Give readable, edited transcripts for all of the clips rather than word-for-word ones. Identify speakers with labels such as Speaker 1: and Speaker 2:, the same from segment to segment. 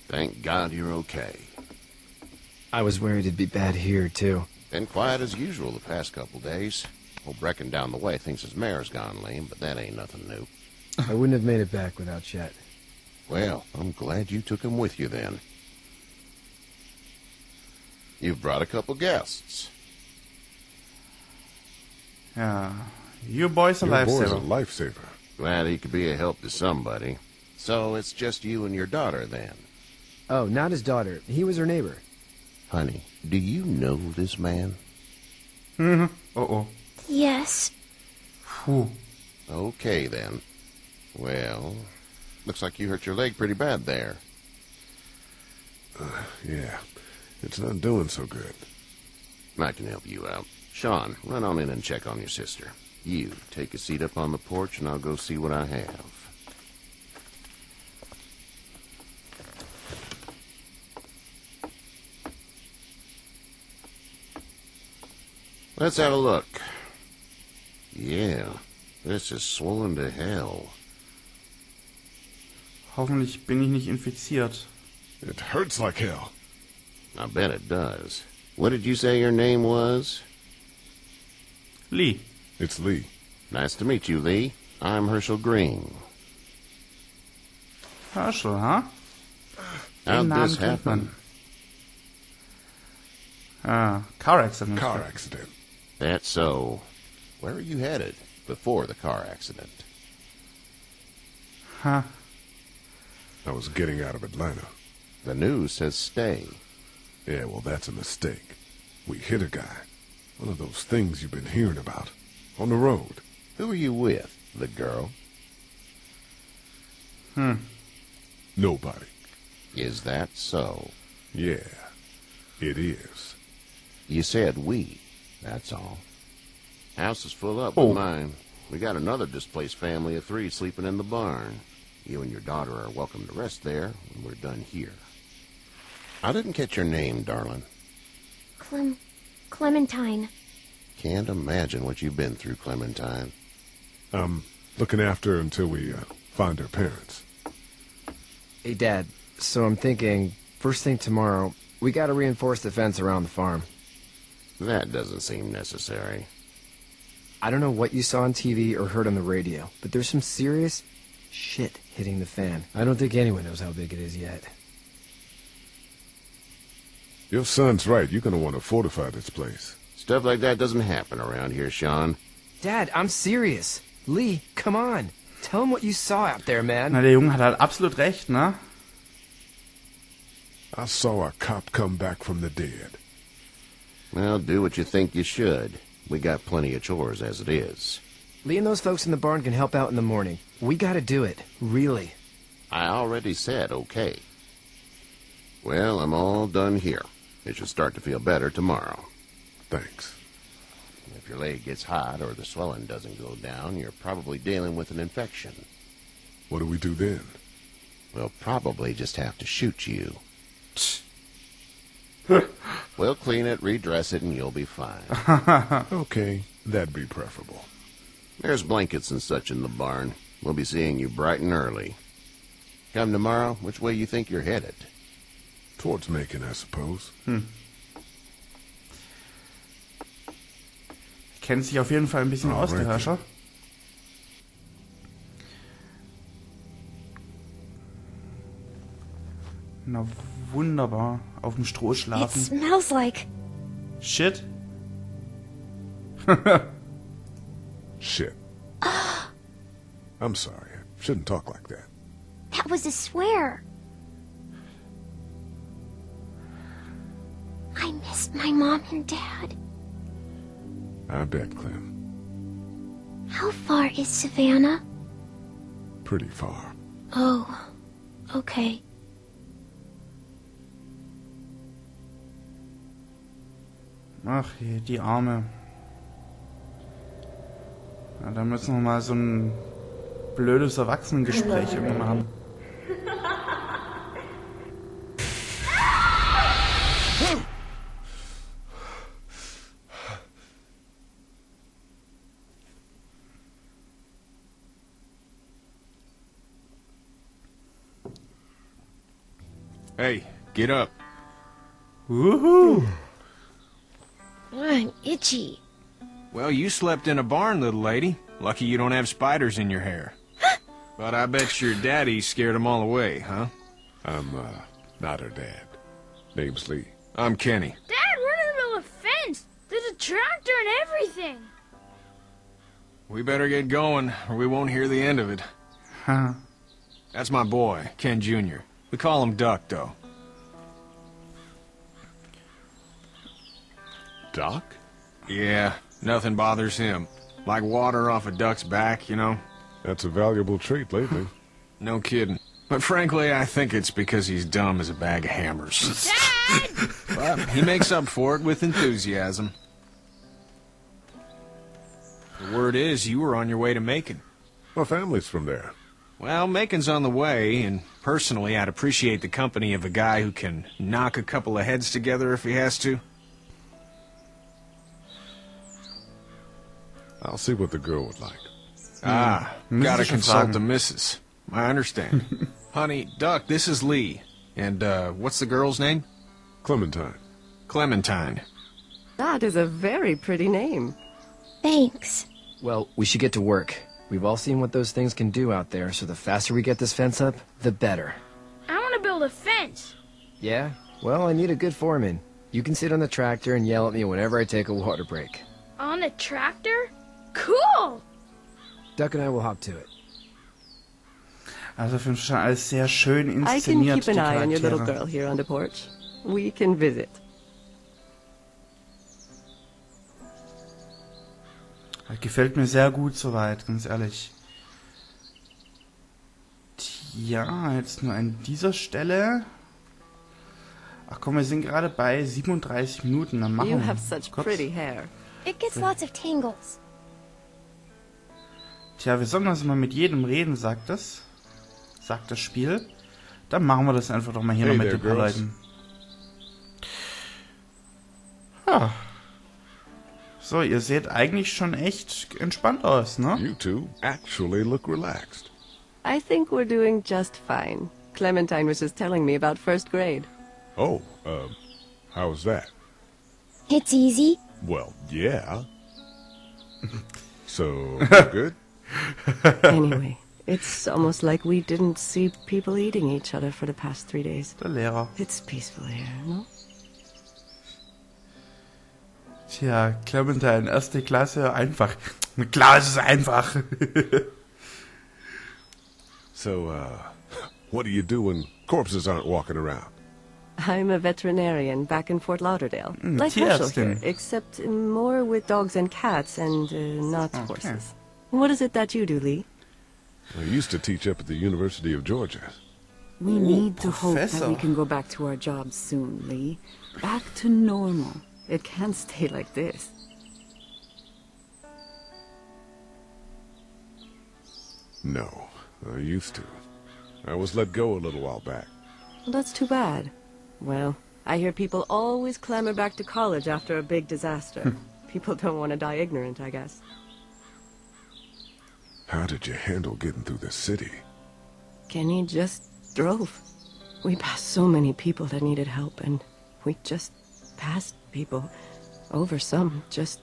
Speaker 1: Thank God you're okay.
Speaker 2: I was worried it'd be bad here, too.
Speaker 1: Been quiet as usual the past couple days. Old Brecken down the way thinks his mare's gone lame, but that ain't nothing new.
Speaker 2: I wouldn't have made it back without Chet.
Speaker 1: Well, I'm glad you took him with you then. You've brought a couple guests.
Speaker 3: Ja. Your boy's a
Speaker 4: Your boy's a
Speaker 3: lifesaver.
Speaker 4: lifesaver.
Speaker 1: Glad he could be a help to somebody. So it's just you and your daughter then.
Speaker 2: Oh, not his daughter. He was her neighbor.
Speaker 1: Honey, do you know this man?
Speaker 3: Oh.
Speaker 5: Yes.
Speaker 3: Puh.
Speaker 1: Okay then. Well, looks like you hurt your leg pretty bad there.
Speaker 4: Yeah, it's not doing so good.
Speaker 1: I can help you out. Sean, run on in and check on your sister. You, take a seat up on the porch and I'll go see what I have. Let's have a look. Yeah, this is swollen to hell.
Speaker 3: Hoffentlich bin ich nicht infiziert.
Speaker 4: It hurts like hell.
Speaker 1: I bet it does. What did you say your name was?
Speaker 3: Lee.
Speaker 4: It's Lee.
Speaker 1: Nice to meet you, Lee. I'm Hershel Green.
Speaker 3: Hershel, huh?
Speaker 1: How'd
Speaker 3: Den Namen
Speaker 1: this
Speaker 3: kennt man.
Speaker 1: happen?
Speaker 3: Ah, car accident.
Speaker 4: Car accident.
Speaker 1: That's so. Where are you headed before the car accident?
Speaker 3: Huh.
Speaker 4: I was getting out of Atlanta.
Speaker 1: The news says stay.
Speaker 4: Yeah, well, that's a mistake. We hit a guy. One of those things you've been hearing about. On the road.
Speaker 1: Who are you with? The girl?
Speaker 4: Nobody.
Speaker 1: Is that so?
Speaker 4: Yeah, it is.
Speaker 1: You said we. That's all. House is full up
Speaker 3: Oh.
Speaker 1: with mine. We got another displaced family of 3 sleeping in the barn. You and your daughter are welcome to rest there when we're done here. I didn't catch your name, darling.
Speaker 5: Clementine.
Speaker 1: Can't imagine what you've been through, Clementine.
Speaker 4: I'm looking after her until we find her parents.
Speaker 2: Hey, Dad, so I'm thinking, first thing tomorrow, we gotta reinforce the fence around the farm.
Speaker 1: That doesn't seem necessary.
Speaker 2: I don't know what you saw on TV or heard on the radio, but there's some serious shit hitting the fan. I don't think anyone knows how big it is yet.
Speaker 4: Your son's right. You're going to want to fortify this place.
Speaker 1: Stuff like that doesn't happen around here, Sean.
Speaker 2: Dad, I'm serious. Lee, come on. Tell him what you saw out there, man.
Speaker 3: Na, der Junge hat halt absolut recht, ne?
Speaker 4: I saw a cop come back from the dead.
Speaker 1: Well, do what you think you should. We got plenty of chores as it is.
Speaker 2: Lee and those folks in the barn can help out in the morning. We gotta do it. Really.
Speaker 1: I already said okay. Well, I'm all done here. It should start to feel better tomorrow.
Speaker 4: Thanks.
Speaker 1: If your leg gets hot or the swelling doesn't go down, you're probably dealing with an infection.
Speaker 4: What do we do then?
Speaker 1: We'll probably just have to shoot you. We'll clean it, redress it, and you'll be fine.
Speaker 4: Okay, that'd be preferable.
Speaker 1: There's blankets and such in the barn. We'll be seeing you bright and early. Come tomorrow, which way you think you're headed?
Speaker 4: Towards Macon, I suppose.
Speaker 3: Kennt sich auf jeden Fall ein bisschen aus, der
Speaker 4: right.
Speaker 3: Herrscher. Na wunderbar. Auf dem Stroh
Speaker 5: It
Speaker 3: schlafen.
Speaker 5: smells like...
Speaker 3: Shit.
Speaker 4: Shit. I'm sorry. I shouldn't talk like that.
Speaker 5: That was a swear. I missed my mom and dad.
Speaker 4: I bet, Clem.
Speaker 5: How far is Savannah?
Speaker 4: Pretty far.
Speaker 5: Oh, okay.
Speaker 3: Ach je, die Arme. Ja, da müssen wir mal so ein blödes Erwachsenengespräch irgendwann machen.
Speaker 6: Hey, get up.
Speaker 3: Woohoo!
Speaker 5: I'm itchy.
Speaker 6: Well, you slept in a barn, little lady. Lucky you don't have spiders in your hair. But I bet your daddy scared them all away, huh?
Speaker 4: I'm, not her dad. Name's Lee.
Speaker 6: I'm Kenny.
Speaker 7: Dad, we're in the middle of a fence. There's a tractor and everything.
Speaker 6: We better get going, or we won't hear the end of it.
Speaker 3: Huh.
Speaker 6: That's my boy, Ken Jr. We call him Duck, though.
Speaker 4: Doc?
Speaker 6: Yeah, nothing bothers him. Like water off a duck's back, you know?
Speaker 4: That's a valuable trait lately.
Speaker 6: No kidding. But frankly, I think it's because he's dumb as a bag of hammers.
Speaker 7: Dad!
Speaker 6: But he makes up for it with enthusiasm. The word is you were on your way to Macon.
Speaker 4: My family's from there.
Speaker 6: Well, Macon's on the way, and personally, I'd appreciate the company of a guy who can knock a couple of heads together if he has to.
Speaker 4: I'll see what the girl would like.
Speaker 6: Ah, gotta
Speaker 3: Mystische
Speaker 6: consult
Speaker 3: Fragen.
Speaker 6: the missus. I understand. Honey, Duck, this is Lee. And, what's the girl's name?
Speaker 4: Clementine.
Speaker 6: Clementine.
Speaker 8: That is a very pretty name.
Speaker 5: Thanks.
Speaker 2: Well, we should get to work. We've all seen what those things can do out there, so the faster we get this fence up, the better.
Speaker 7: I want to build a fence.
Speaker 2: Yeah? Well, I need a good foreman. You can sit on the tractor and yell at me whenever I take a water break.
Speaker 7: On a tractor? Cool!
Speaker 2: Duck and I will hop to it.
Speaker 3: Also auf jeden Fall schon alles sehr schön
Speaker 8: I can
Speaker 3: inszeniert,
Speaker 8: keep an
Speaker 3: die
Speaker 8: eye on your little
Speaker 3: Charaktere.
Speaker 8: girl here on the porch. We can visit.
Speaker 3: Das gefällt mir sehr gut soweit, ganz ehrlich. Tja, jetzt nur an dieser Stelle. Ach komm, wir sind gerade bei 37 Minuten. Dann machen
Speaker 8: You
Speaker 3: wir
Speaker 8: have such
Speaker 3: kurz.
Speaker 8: pretty hair.
Speaker 5: It gets lots of tangles.
Speaker 3: Tja, wir sollen also mal mit jedem reden, sagt das. Sagt das Spiel. Dann machen wir das einfach doch mal hier
Speaker 4: Hey
Speaker 3: noch mit
Speaker 4: there,
Speaker 3: den paar
Speaker 4: girls.
Speaker 3: Leuten. Ja. So, ihr seht eigentlich schon echt entspannt aus, ne?
Speaker 4: You two actually look relaxed.
Speaker 8: I think we're doing just fine. Clementine was just telling me about first grade.
Speaker 4: Oh, how was that?
Speaker 5: It's easy.
Speaker 4: Well, yeah. So, good?
Speaker 8: Anyway, it's almost like we didn't see people eating each other for the past 3 days.
Speaker 3: Der Lehrer.
Speaker 8: It's peaceful here, no?
Speaker 3: Tja, Clementine, erste Klasse, einfach. Klar, es ist einfach.
Speaker 4: So, what do you do when corpses aren't walking around?
Speaker 8: I'm a veterinarian back in Fort Lauderdale. Like Hershel here,
Speaker 3: Tierärztin.
Speaker 8: except more with dogs and cats and not
Speaker 3: Okay.
Speaker 8: horses. What is it that you do, Lee?
Speaker 4: I used to teach up at the University of Georgia.
Speaker 9: We need to hope that
Speaker 3: Professor.
Speaker 9: we can go back to our jobs soon, Lee. Back to normal. It can't stay like this.
Speaker 4: No, I used to. I was let go a little while back.
Speaker 8: That's too bad. Well, I hear people always clamor back to college after a big disaster. People don't want to die ignorant, I guess.
Speaker 4: How did you handle getting through the city?
Speaker 8: Kenny just drove. We passed so many people that needed help, and we just passed people. Over some, just...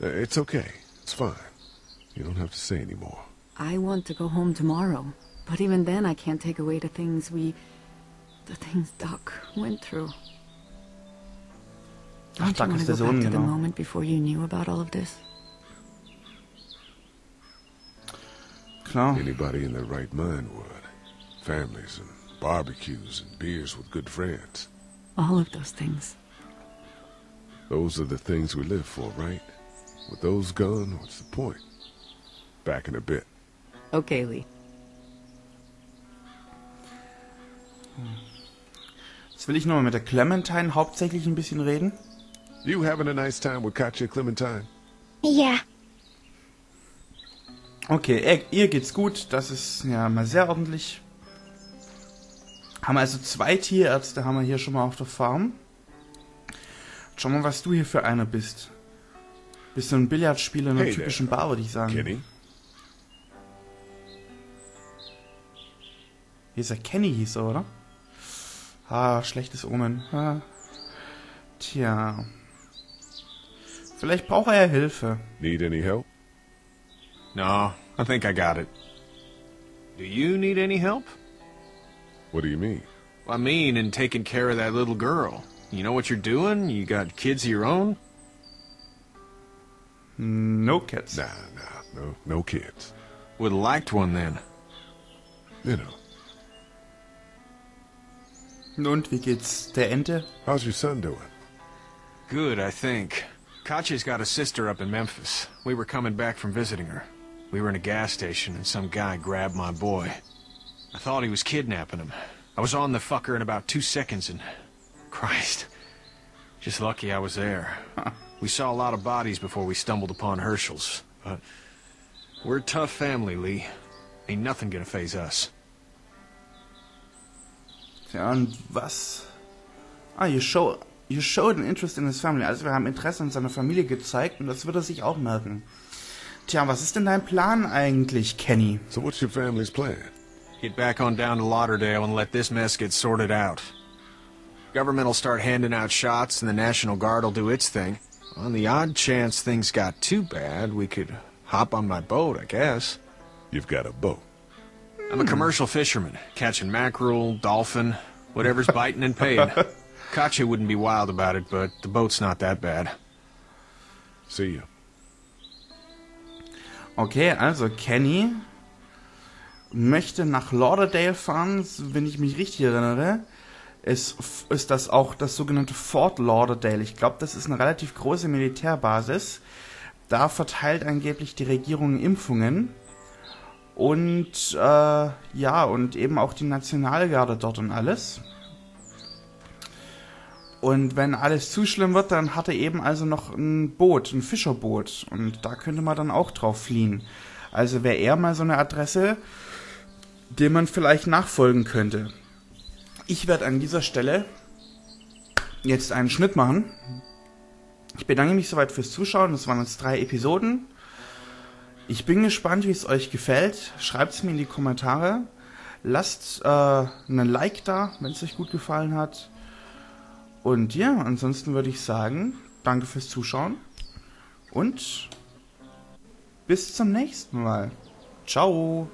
Speaker 4: It's okay. It's fine. You don't have to say any more.
Speaker 9: I want to go home tomorrow. But even then, I can't take away the things Doc went through.
Speaker 3: Ach,
Speaker 9: Don't you
Speaker 3: Doc
Speaker 9: want
Speaker 3: ist
Speaker 9: to
Speaker 3: der
Speaker 9: go back
Speaker 3: Sohn,
Speaker 9: to the
Speaker 3: genau.
Speaker 9: moment before you knew about all of this?
Speaker 3: Klar.
Speaker 4: Anybody in their right mind would. Families and barbecues and beers with good friends.
Speaker 9: All of those things.
Speaker 4: Those are the things we live for, right? With those gone, what's the point? Back in a bit.
Speaker 8: Okay, Lee.
Speaker 3: Jetzt will ich nur mit der Clementine hauptsächlich ein bisschen reden.
Speaker 4: You having a nice time with Katja, Clementine?
Speaker 5: Yeah.
Speaker 3: Okay, ihr geht's gut. Das ist ja mal sehr ordentlich. Haben wir also 2 Tierärzte haben wir hier schon mal auf der Farm. Schau mal, was du hier für einer bist. Bist du ein Billardspieler in einer
Speaker 4: Hey
Speaker 3: typischen
Speaker 4: there,
Speaker 3: Bar, würde ich sagen.
Speaker 4: Kenny?
Speaker 3: Hier ist ja Kenny, hieß er, oder? Schlechtes Omen. Tja. Vielleicht braucht er ja Hilfe.
Speaker 4: Need any help?
Speaker 6: No, I think I got it. Do you need any help?
Speaker 4: What do you mean?
Speaker 6: I mean, in taking care of that little girl. You know what you're doing? You got kids of your own?
Speaker 3: No kids.
Speaker 4: Nah, no kids.
Speaker 6: Would have liked one then.
Speaker 4: You know.
Speaker 3: Und wie geht's der Ente?
Speaker 4: How's your son doing?
Speaker 6: Good, I think. Katya's got a sister up in Memphis. We were coming back from visiting her. We were in a gas station and some guy grabbed my boy. I thought he was kidnapping him. I was on the fucker in about 2 seconds and... Christ. Just lucky I was there. We saw a lot of bodies before we stumbled upon Hershel's. But we're a tough family, Lee. Ain't nothing gonna faze us.
Speaker 3: Ja, und was? You showed an interest in his family. Also wir haben Interesse an seiner Familie gezeigt und das wird er sich auch merken. Tja, was ist denn dein Plan eigentlich, Kenny?
Speaker 4: So what's your family's plan?
Speaker 6: Get back on down to Lauderdale and let this mess get sorted out. Government will start handing out shots and the National Guard will do its thing. On the odd chance things got too bad, we could hop on my boat, I guess.
Speaker 4: You've got a boat.
Speaker 6: I'm a commercial fisherman, catching mackerel, dolphin, whatever's biting and paying. Katya wouldn't be wild about it, but the boat's not that bad.
Speaker 4: See ya.
Speaker 3: Okay, also Kenny möchte nach Lauderdale fahren, wenn ich mich richtig erinnere. Ist das auch das sogenannte Fort Lauderdale. Ich glaube, das ist eine relativ große Militärbasis. Da verteilt angeblich die Regierung Impfungen. Und und eben auch die Nationalgarde dort und alles. Und wenn alles zu schlimm wird, dann hat er eben also noch ein Boot, ein Fischerboot. Und da könnte man dann auch drauf fliehen. Also wäre er mal so eine Adresse, dem man vielleicht nachfolgen könnte. Ich werde an dieser Stelle jetzt einen Schnitt machen. Ich bedanke mich soweit fürs Zuschauen. Das waren jetzt 3 Episoden. Ich bin gespannt, wie es euch gefällt. Schreibt es mir in die Kommentare. Lasst einen Like da, wenn es euch gut gefallen hat. Und ja, ansonsten würde ich sagen, danke fürs Zuschauen. Und bis zum nächsten Mal. Ciao.